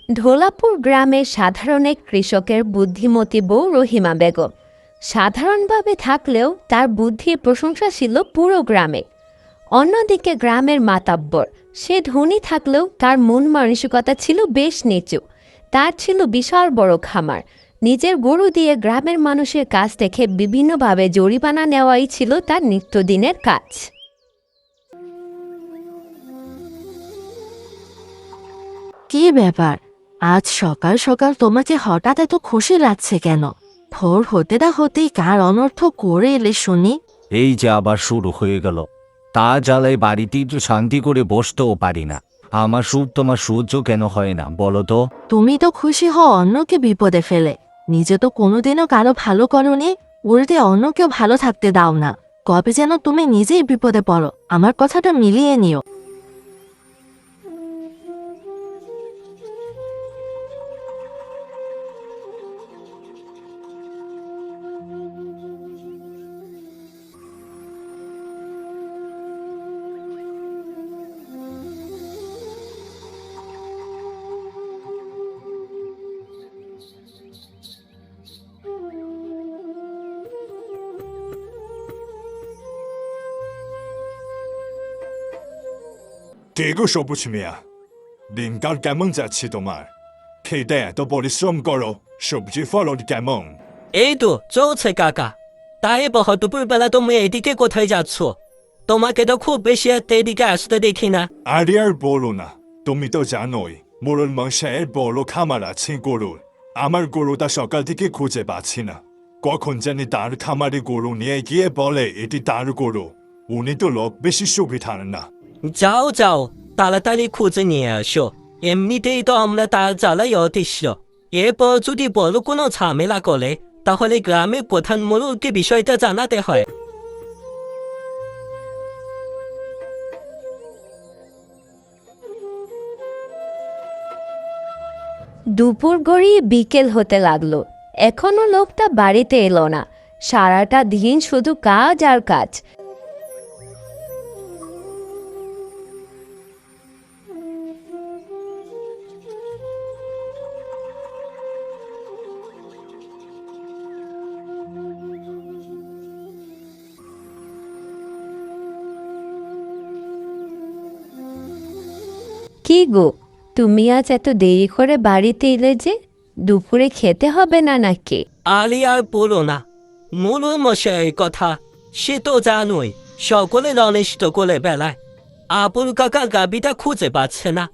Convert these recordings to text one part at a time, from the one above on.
ঢোলাপুর গ্রামের সাধারণ এক কৃষকের বুদ্ধিমতী বউ রহিমা বেগম। সাধারণভাবে থাকলেও তার বুদ্ধির প্রশংসা ছিল পুরো গ্রামে। অন্যদিকে গ্রামের মাতাব্বর, সে ধনী থাকলেও তার মন মানসিকতা ছিল বেশ নিচু। তার ছিল বিশাল বড় খামার। নিজের গরু দিয়ে গ্রামের মানুষের কাছ থেকে বিভিন্নভাবে জরিমানা নেওয়াই ছিল তার নিত্যদিনের কাজ। কি ব্যাপার, আজ সকাল সকাল তোমাকে হঠাৎ এত খুশি লাগছে কেন? ভোর হতে না হতেই কার অনর্থ করে এলে শুনি। এই যে আবার শুরু হয়ে গেল। তা জ্বালায় বাড়িতে একটু শান্তি করে বসতেও পারি না। আমার সুখ তোমার সহ্য কেন হয় না বলো তো? তুমি তো খুশি হও অন্যকে বিপদে ফেলে, নিজে তো কোনোদিনও কারো ভালো করনি, উল্টে অন্যকেও ভালো থাকতে দাও না। কবে যেন তুমি নিজেই বিপদে পড়ো, আমার কথাটা মিলিয়ে নিও। গো সবুজ মিয়া, দিনকাল কেমন যাচ্ছে তোমার? খেতে এত পরিশ্রম করো, সবজি ফলন কেমন? এই তো চলছে কাকা। তাই বহ দুপুরবেলা তুমি এদিকে কোথায় যাচ্ছ? তোমাকে তো খুব বেশি একটা এদিকে আসতে দেখি না। আরে আর বলো না, তুমি তো জানোই মোড়ল মশাইয়ের বড় খামার আছে গরুর। আমার গরুটা সকাল থেকে খুঁজে পাচ্ছি না। কখন জানি তার খামারে গরু নিয়ে গিয়ে বলে এটি তার গরু। উনি তো লোক বেশি সুবিধার না। যাও যাও, তাড়াতাড়ি খুঁজে নিয়ে আসো। এমনিতেই তো আমরা তার জ্বালাই অতিষ্ঠ। এরপর যদি বড় কোনো ঝামেলা করে, তাহলে গ্রামের প্রধান মোড়লকে বিষয়টা জানাতে হয়। দুপুর গড়িয়ে বিকেল হতে লাগলো, এখনো লোকটা বাড়িতে এলো না। সারাটা দিন শুধু কাজ আর কাজ। কি গো, তুমি আজ এত দেরি করে বাড়িতে এলে যে? দুপুরে খেতে হবে না নাকি? আলি আর বলো না, মোড়ল মশাইয়ের কথা সে তো জানোই, সকলে অনিষ্ট করে বেলায়। আবুল কাকা গাবিটা খুঁজে পাচ্ছে না,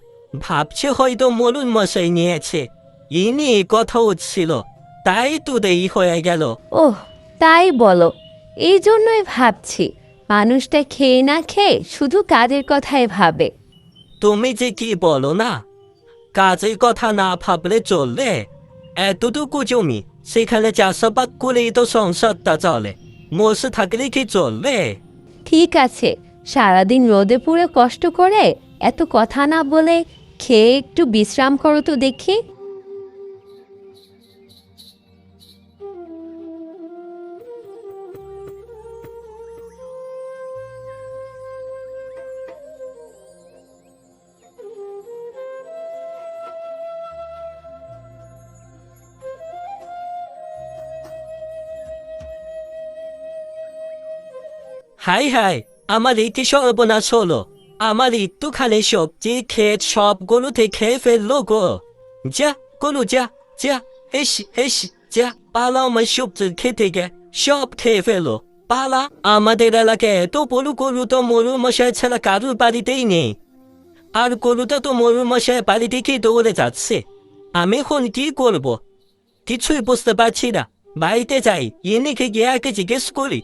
ভাবছে হয়তো মোড়ল মশাই নিয়েছে। ইনি কথা হচ্ছিল, তাই তো দেরি হয়ে গেল। ওহ, তাই বলো। এই জন্যই ভাবছি মানুষটা খেয়ে না খেয়ে শুধু কাজের কথাই ভাবে। তুমি যে কি বলো না, কাজের কথা না ভাবলে চললে? এতটুকু জমি, সেখানে চাষাবাদ করেই তো সংসারটা চলে। বসে থাকলে কি চলবে? ঠিক আছে, সারাদিন রোদে পুড়ে কষ্ট করে এত কথা না বলে খেয়ে একটু বিশ্রাম করো তো দেখি। হাই হাই, আমার কি সর্বনাশ হলো! আমার একটুখানি সবজি ক্ষেত সবগুলোতে খেয়ে ফেললো গো। যা গরু যা, যা, হেস হেস, যা পালা, আমার সবজি খেতে গে সব খেয়ে ফেলো। পালা, আমাদের এলাকায় এত বড় গরু তো মোড়ল মশাই ছাড়া কারুর বাড়িতেই নেই। আর গরুটা তো মোড়ল মশাই বাড়ি থেকেই দৌড়ে যাচ্ছে। আমি এখন কি করব কিছুই বুঝতে পারছি না। বাড়িতে যাই, এনেকে গিয়ে আগে জিজ্ঞেস করি।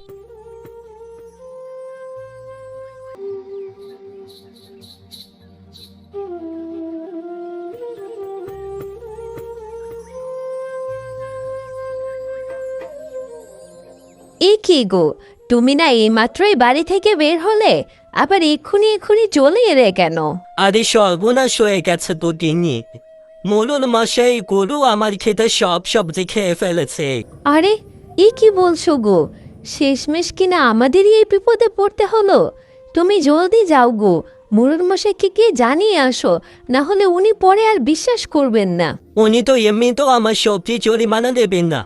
এ কি গো, তুমি না এইমাত্রই বাড়ি থেকে বের হলে, আবার এক্ষুনি এক্ষুনি চলে এলে কেন? আরে সর্বনাশ হয়ে গেছে তো গিন্নি। মোড়ল মশাই গরু আমার খেতে সব সবজি খেয়ে ফেলেছে। আরে, এ কি বলছো গো? শেষমেশ কিনা আমাদেরই এই বিপদে পড়তে হলো। তুমি জলদি যাও গো, মোড়ল মশাইকে গিয়ে জানিয়ে আসো, না হলে উনি পরে আর বিশ্বাস করবেন না। উনি তো এমনিতেও আমার সবজি জরিমানা দেবেন না।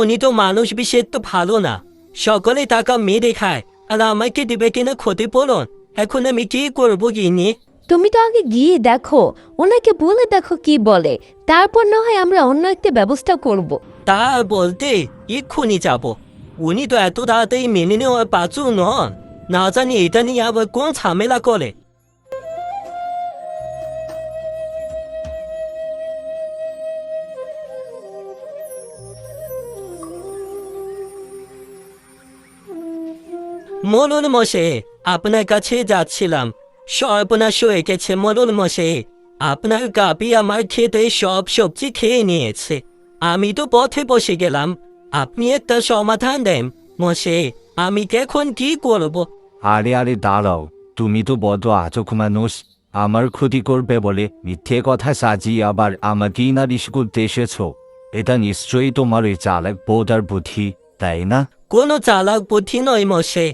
উনি তো মানুষ বিশেষ তো ভালো না, সকলে টাকা মেরে খায়, আর আমাকে দেবে কিনা ক্ষতিপূরণ। এখন আমি কি করবো গিনি? তুমি তো আগে গিয়ে দেখো, ওনাকে বলে দেখো কি বলে, তারপর না হয় আমরা অন্য একটা ব্যবস্থা করব। তা বলতে এক্ষুনি যাব। উনি তো এত তাড়াতাড়ি মেনে নেওয়ার পাচু নন, না জানি এটা নিয়ে আবার কোন ঝামেলা করে। মোড়ল মশাই, আপনার কাছে যাচ্ছিলাম। সর্বনাশ হয়ে গেছে মোড়ল মশাই, আপনার গাবি আমার খেতে সব সবজি খেয়ে নিয়েছে। আমি তো পথে বসে গেলাম, আপনি একটা সমাধান দেন মশাই, আমি এখন কি করব? আরে আরে দাঁড়াও, তুমি তো বড্ড আচক মানুষ। আমার ক্ষতি করবে বলে মিথ্যে কথা সাজিয়ে আবার আমাকেই নালিশ করতে এসেছো। এটা নিশ্চয়ই তোমার ওই চালাক বউটার বুদ্ধি, তাই না? কোনো চালাক বুদ্ধি নয় মশাই,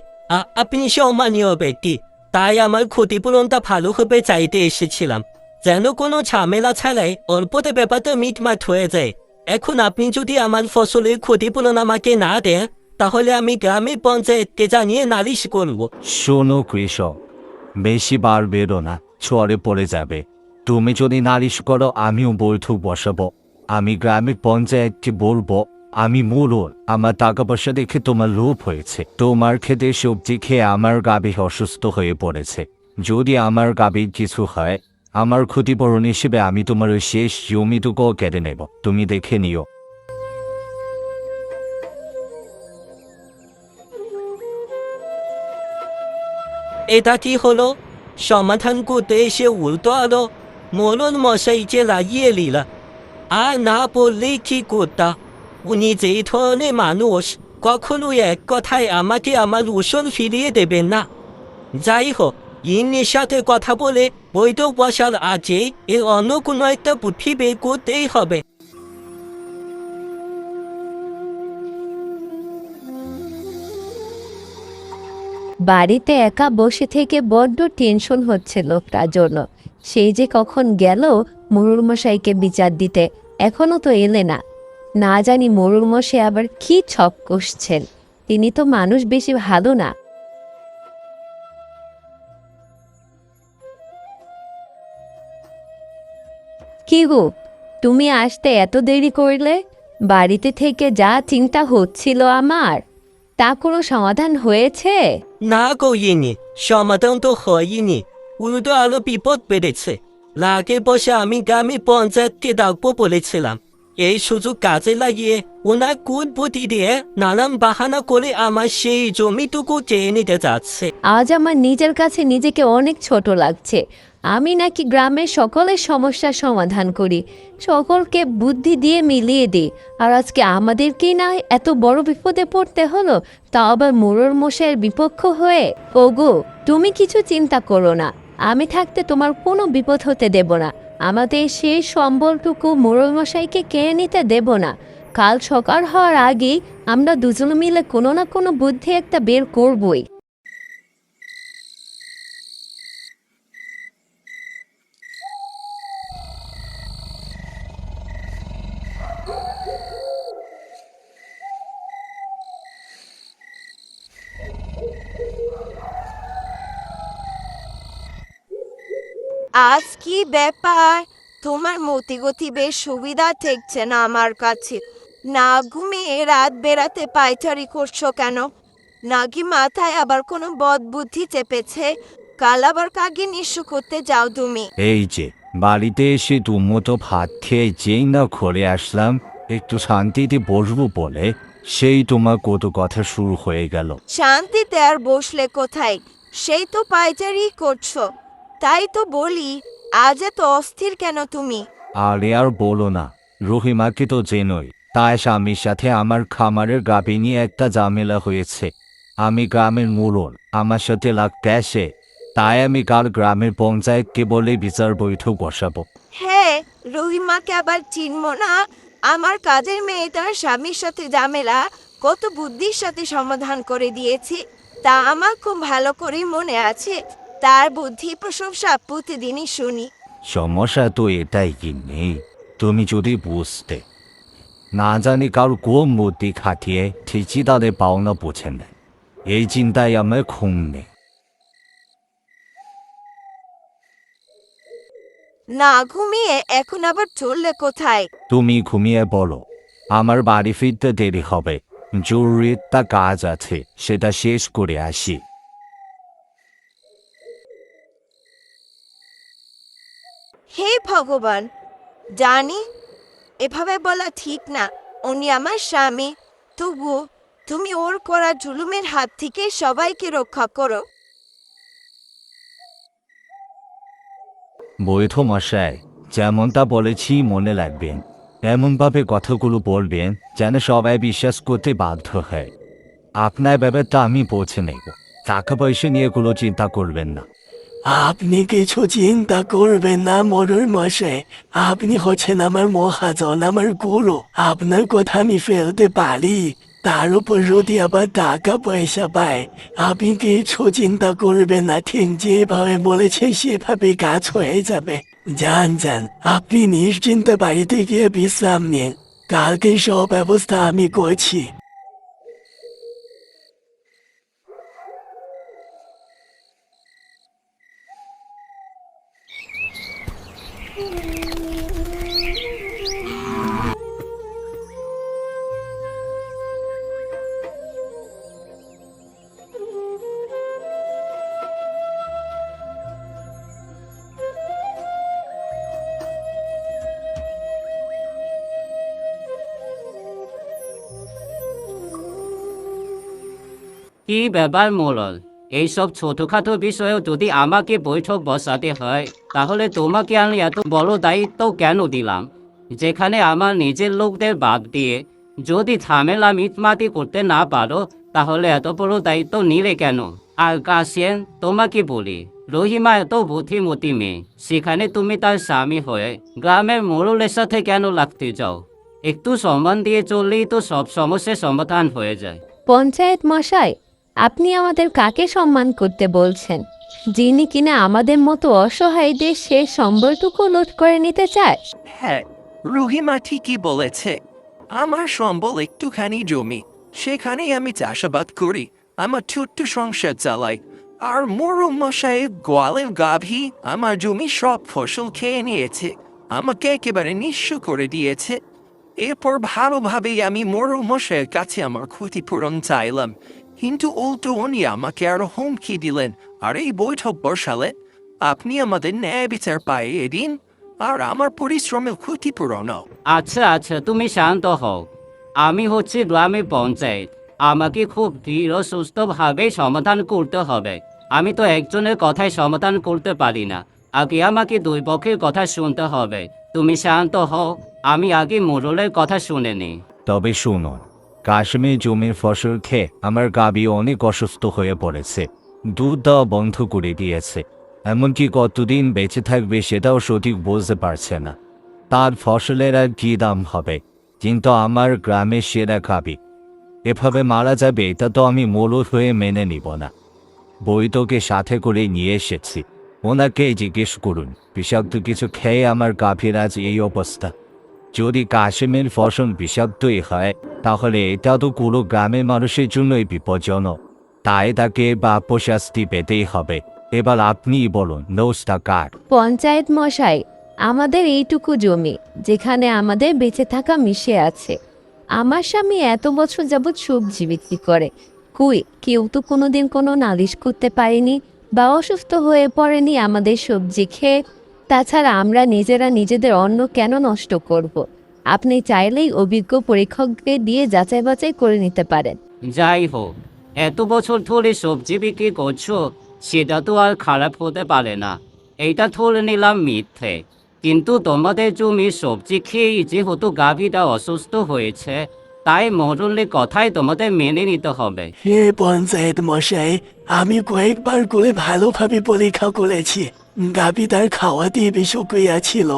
আপনি সম্মানীয় ব্যক্তি, তাই আমার ক্ষতিপূরণটা ভালোভাবে চাইতে এসেছিলাম, যেন কোনো ঝামেলা ছাড়াই অল্পতে ব্যাপারটা মিটমাট হয়ে যায়। এখন আপনি যদি আমার ফসলের ক্ষতিপূরণ আমাকে না দেন, তাহলে আমি গ্রামের পঞ্চায়েতকে জানিয়ে নালিশ করব। শোনো কৃষক, বেশি বার বেরো না, চরে পড়ে যাবে। তুমি যদি নালিশ করো আমিও বৈঠক বসাবো। আমি গ্রামের পঞ্চায়েতকে বলবো আমি মোড়ল, আমার টাকা পয়সা দেখে তোমার লোভ হয়েছে। তোমার খেতে সবজি খেয়ে আমার গাভী অসুস্থ হয়ে পড়েছে। যদি আমার গাভীর কিছু হয়, আমার ক্ষতিপূরণ হিসেবে আমি তোমার ওই শেষ জমিটুকুও কেটে নেব, তুমি দেখে নিও। এটা কি হলো? সমাধান করতে এসে উল্টো আলো মোড়ল মশাই যে লাগিয়ে নিলা। আর না বললেই কি করতা? উনি যেই ধরনের মানুষ, কখনোই এক কথায় আমাকে আমার উসল ফিরিয়ে দেবেন না। যাই হোক, ইন্নির সাথে কথা বলে বৈঠক বসার আগে এর অন্য কোনো একটা বুদ্ধি বের করতেই হবে। বাড়িতে একা বসে থেকে বড্ড টেনশন হচ্ছে লোকটার জন্য। সেই যে কখন গেল মোড়ল মশাইকে বিচার দিতে, এখনো তো এলে না। না জানি মোড়ল মশাই আবার কি ছক কষছেন, তিনি তো মানুষ বেশি ভালো না। কি গো, তুমি আসতে এত দেরি করলে? বাড়িতে থেকে যা চিন্তা হচ্ছিল আমার, তা কোনো সমাধান হয়েছে? না কইনি, সমাধান তো হয়নি, উল্টো আরো বিপদ বেড়েছে। রাগে বসে আমি গ্রামে পঞ্চায়েতকে ডাকবো বলেছিলাম। এই সুযোগ কাজে লাগিয়ে ওনার কুট বুদ্ধি দিয়ে নানান বাহানা করে আমার সেই জমিটুকু চেয়ে নিতে যাচ্ছে। আজ আমার নিজের কাছে নিজেকে অনেক ছোট লাগছে। আমি নাকি গ্রামের সকলের সমস্যার সমাধান করি, সকলকে বুদ্ধি দিয়ে মিলিয়ে দিই, আর আজকে আমাদেরকেই না এত বড় বিপদে পড়তে হলো, তা আবার মোড়ল মশাইয়ের বিপক্ষ হয়ে। ওগো, তুমি কিছু চিন্তা করো না, আমি থাকতে তোমার কোনো বিপদ হতে দেব না। আমাদের সেই সম্বলটুকু মোড়ল মশাইকে কেড়ে নিতে দেব না। কাল সকাল হওয়ার আগেই আমরা দুজন মিলে কোনো না কোনো বুদ্ধি একটা বের করবই। আজ কি ব্যাপার? তোমার মতিগতি বেশ সুবিধা ঠেকছে না আমার কাছে। না ঘুমিয়ে রাত বেড়াতে পায়চারি করছো কেন? নাকি মাথায় আবার কোনো বদ বুদ্ধি চেপেছে? কাল আবার কাকে নিঃস্ব করতে যাও তুমি? এই যে বাড়িতে এসে দুমতো ভাত খেয়ে যেই না ঘরে আসলাম একটু শান্তিতে বসবো বলে, সেই তোমার কত কথা শুরু হয়ে গেল। শান্তিতে আর বসলে কোথায়? সেই তো পায়চারি করছো। তাই তো বলি, আজ এত অস্থির কেন তুমি? আরে আর বলো না, রহিমাকে তো চেনোই, তাই স্বামীর সাথে আমার খামারের গাভী নিয়ে একটা ঝামেলা হয়েছে। আমি গ্রামের মোড়ল, আমার সাথে লাগতে আসে, তাই আমি কাল গ্রামের পঞ্চায়েতকে বলে বিচার বৈঠক বসাবো। হ্যাঁ, রহিমাকে আবার চিনবো না? আমার কাজের মেয়েটার স্বামীর সাথে ঝামেলা কত বুদ্ধির সাথে সমাধান করে দিয়েছি, তা আমার খুব ভালো করে মনে আছে। তার বুদ্ধি প্রশংসা প্রতিদিনই শুনি। সমস্যা তো এটাই কি নেই, তুমি যদি বুঝতে না জানি কারো কোন বুদ্ধি খাটিয়ে ঠিকই তাদের পাওনা বোঝেন না, এই চিন্তায় আমার ঘুম নেই। না ঘুমিয়ে এখন আবার চললে কোথায়? তুমি ঘুমিয়ে বলো, আমার বাড়ি ফিরতে দেরি হবে, জরুরি একটা কাজ আছে, সেটা শেষ করে আসি। হে ভগবান, জানি এভাবে বলা ঠিক না, উনি আমার স্বামী, তবুও তুমি ওর করা জুলুমের হাত থেকে সবাইকে রক্ষা করো। বৈধ মশাই, যেমনটা বলেছি মনে রাখবেন, এমনভাবে কথাগুলো বলবেন যেন সবাই বিশ্বাস করতে বাধ্য হয়। আপনার ব্যাপারটা আমি পৌঁছে নেব, টাকা পয়সা নিয়ে কোনো চিন্তা করবেন না। আপনি কিছু চিন্তা করবেন না মোড়ল মশাই, আপনি হচ্ছেন আমার মহাজন, আমার গুরু। আপনার কথা আমি ফেলতে পারি, তার উপর যদি আবার টাকা পয়সা পায়। আপনি কিছু চিন্তা করবেন না, ঠিক যেভাবে বলেছে সেভাবে কাজ হয়ে যাবে। যান যান, আপনি নিশ্চিন্তে বাড়িতে গিয়ে বিশ্রাম নিন, কালকে সব ব্যবস্থা আমি করছি। কি ব্যাপার মোড়ল, এইসব ছোটখাটো বিষয়েও যদি আমাকে বৈঠক বসাতে হয়, তাহলে তোমাকে আমি এত বড় দায়িত্ব কেন দিলাম? যেখানে আমার নিজের লোকদের বাদ দিয়ে যদি ঝামেলা মিটমাটি করতে না পারো, তাহলে এত বড় দায়িত্ব নিলে কেন? আর কাশিয়েন, তোমাকে বলি, রহিমা এত বুদ্ধিমতী মেয়ে, সেখানে তুমি তার স্বামী হয়ে গ্রামের মোড়লের সাথে কেন লাগতে যাও? একটু সম্মান দিয়ে চললেই তো সব সমস্যার সমাধান হয়ে যায়। পঞ্চায়েত মশাই, আপনি আমাদের কাকে সম্মান করতে বলছেন? যিনি কিনা আমাদের মতো অসহায়দের সে সম্বলটুকু লুট করে নিতে চায়? হ্যাঁ, রহিমা ঠিকই বলেছে। আমার সম্বল একটুখানি জমি, সেখানেই আমি চাষাবাদ করি, আমার ছোট্ট সংসার চালাই। আর মোড়ল মশাই গোয়ালের গাভী আমার জমি সব ফসল খেয়ে নিয়েছে, আমাকে একেবারে নিঃস্ব করে দিয়েছে। এরপর ভালোভাবেই আমি মোড়ল মশাইয়ের কাছে আমার ক্ষতিপূরণ চাইলাম, কিন্তু উল্টো উনি আমাকে আরো হুমকি দিলেন আর এই বৈঠক বসালে। আপনি আমাদের ন্যায় বিচার পাইয়ে দিন, আর আমার পরিশ্রমের ক্ষতিপূরণও। আচ্ছা আচ্ছা, তুমি শান্ত হও। আমি হচ্ছে গ্রামের পঞ্চায়েত, আমাকে খুব ধীর ও সুস্থভাবে সমাধান করতে হবে। আমি তো একজনের কথায় সমাধান করতে পারি না, আগে আমাকে দুই পক্ষের কথা শুনতে হবে। তুমি শান্ত হও, আমি আগে মোড়লের কথা শুনে নিই। তবে শুনুন, কাশ্মীর জমির ফসল খেয়ে আমার গাভী অনেক অসুস্থ হয়ে পড়েছে, দুধ দেওয়া বন্ধ করে দিয়েছে, এমনকি কতদিন বেঁচে থাকবে সেটাও সঠিক বুঝতে পারছে না। তার ফসলের আর কী দাম হবে? কিন্তু আমার গ্রামের সেরা গাভী এভাবে মারা যাবে, এটা তো আমি মোড়ল হয়ে মেনে নিব না। বৈঠকে সাথে করে নিয়ে এসেছি, ওনাকে জিজ্ঞেস করুন, বিষাক্ত কিছু খেয়ে আমার গাভীর আজ এই অবস্থা। যদি কাশ্মীর ফসল বিষাক্তই হয়, তাহলে এটা তো পুরো গ্রামের মানুষের জন্যই বিপজ্জনক, তাই তাকে প্রাপ্য শাস্তি পেতেই হবে। এবার আপনিই বলুন, নোসটা কার? পঞ্চায়েত মশাই, আমাদের এইটুকু জমি যেখানে আমাদের বেঁচে থাকা মিশে আছে। আমার স্বামী এত বছর যাবৎ সবজি বিক্রি করে, কেউ তো কোনোদিন কোনো নালিশ করতে পারেনি বা অসুস্থ হয়ে পড়েনি আমাদের সবজি খেয়ে। তাছাড়া আমরা নিজেরা নিজেদের অন্ন কেন নষ্ট করব? আপনি চাইলেই অভিজ্ঞ পরীক্ষককে দিয়ে যাচাই বাছাই করে নিতে পারেন। যাই হোক, এত বছর ধরে সবজি বিক্রি করছো, সেটা তো আর খারাপ হতে পারে না। এইটা ধরে নিলাম মিথ্যে, কিন্তু তোমাদের জমির সবজি খেয়েই যেহেতু গাভীটা অসুস্থ হয়েছে, তাই মোড়লের কথাই তোমাদের মেনে নিতে হবে। হে পঞ্চায়েত মশাই, আমি কয়েকবার করে ভালোভাবে পরীক্ষা করেছি, গাভী তার খাওয়া দিয়ে বিষক্রিয়া ছিল,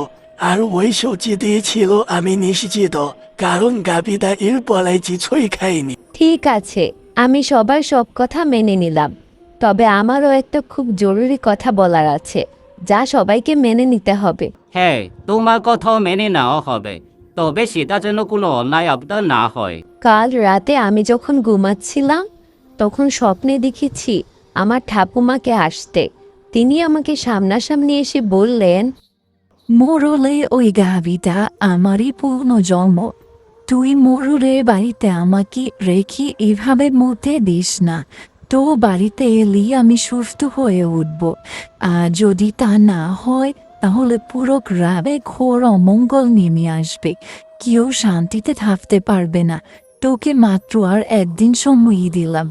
আর ওই সবজি দিয়েছিল আমি নিশ্চিত, কারণ গাভীটা এর পলায় কিছুই খায়নি। ঠিক আছে, আমি সবার সব কথা মেনে নিলাম, তবে আমারও একটা খুব জরুরি কথা বলার আছে, যা সবাইকে মেনে নিতে হবে। হ্যাঁ, তোমার কথাও মেনে নেওয়া হবে, তবে সেটা যেন কোনো অন্যায় আবদার না হয়। কাল রাতে আমি যখন ঘুমাচ্ছিলাম তখন স্বপ্নে দেখেছি আমার ঠাকুমাকে আসতে। তিনি আমাকে সামনাসামনি এসে বললেন, মোরলে ওই গাভিটা আমারই পূর্ণ জন্ম। তুই মোরলের বাড়িতে আমাকে রেখে এভাবে মরতে দিস না। তো বাড়িতে এলি আমি সুস্থ হয়ে উঠব, আর যদি তা না হয় তাহলে পুরো গ্রামে ঘোর অমঙ্গল নেমে আসবে, কেউ শান্তিতে থাকতে পারবে না। তোকে মাত্র আর একদিন সময় দিলাম,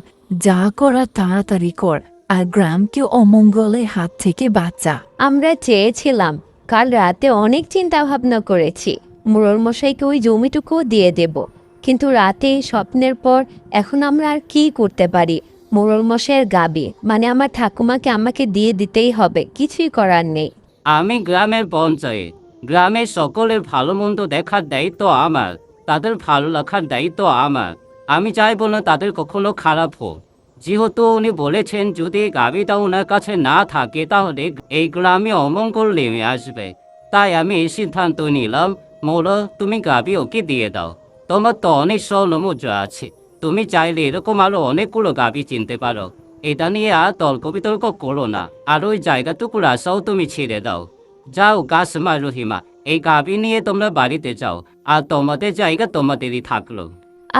যা করার তাড়াতাড়ি কর, আর গ্রামকে অমঙ্গলের হাত থেকে বাঁচা। আমরা চেয়েছিলাম, কাল রাতে অনেক চিন্তা ভাবনা করেছি, মোড়ল মশাইকে ওই জমিটুকুও দিয়ে দেব, কিন্তু রাতে এই স্বপ্নের পর এখন আমরা আর কি করতে পারি? মোড়ল মশাইয়ের গাবি মানে আমার ঠাকুমাকে আমাকে দিয়ে দিতেই হবে, কিছুই করার নেই। আমি গ্রামের পঞ্চায়েত, গ্রামের সকলের ভালো মন্দ দেখার দায়িত্ব আমার, তাদের ভালো রাখার দায়িত্ব আমার। আমি চাইবো না তাদের কখনো খারাপ হোক। যেহেতু উনি বলেছেন যদি গাবিটা ওনার কাছে না থাকে তাহলে এই গ্রামে অমঙ্গল নেমে আসবে, তাই আমি এই সিদ্ধান্ত নিলাম, মোড়ল তুমি গাবি ওকে দিয়ে দাও। তোমার তো অনেক স্বর্ণমুদ্রা আছে, তুমি চাইলে এরকম আরো অনেকগুলো গাবি চিনতে পারো। এটা নিয়ে আর তর্ক বিতর্ক করো না, আর ওই জায়গাটুকুর আশাও তুমি ছেড়ে দাও। যাও কাসমা রহিমা, এই গাবি নিয়ে তোমরা বাড়িতে যাও, আর তোমাদের জায়গা তোমাদেরই থাকলো।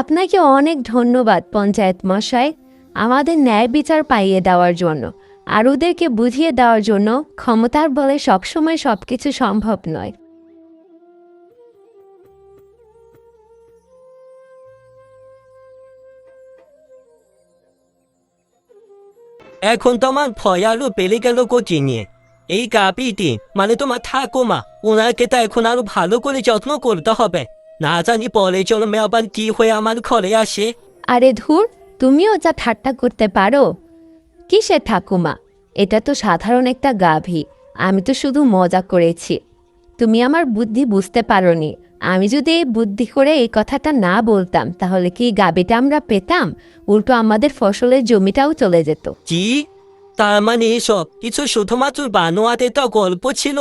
আপনাকে অনেক ধন্যবাদ পঞ্চায়েত মশাই, আমাদের ন্যায় বিচার পাইয়ে দেওয়ার জন্য আর ওদেরকে বুঝিয়ে দেওয়ার জন্য। ক্ষমতার বলে সবসময় সবকিছু সম্ভব নয়। এখন তোমার ভয় আরো বেড়ে গেল কোটি নিয়ে। এই গাবিটি মানে তোমার ঠাকুমা, ওনাকে তো এখন আরো ভালো করে যত্ন করতে হবে, না জানি পরে জন্মে আবার কি হয়ে আমার ঘরে আসে। আরে ধুর, তুমিও যা ঠাট্টা করতে পারো। কিসের ঠাকুমা? এটা তো সাধারণ একটা গাভী, আমি তো শুধু মজা করেছি। তুমি আমার বুদ্ধি বুঝতে পারোনি। আমি যদি এই বুদ্ধি করে এই কথাটা না বলতাম তাহলে কি গাভীটা আমরা পেতাম? উল্টো আমাদের ফসলের জমিটাও চলে যেত। কি? তার মানে এসব কিছু শুধুমাত্র বানোয়াতে তো গল্প ছিল?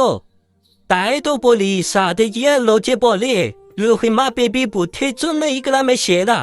তাই তো বলি সাথে গিয়ে লোকে বলে রহিমা বেবি বুদ্ধির জন্য এই গ্রামে সেরা।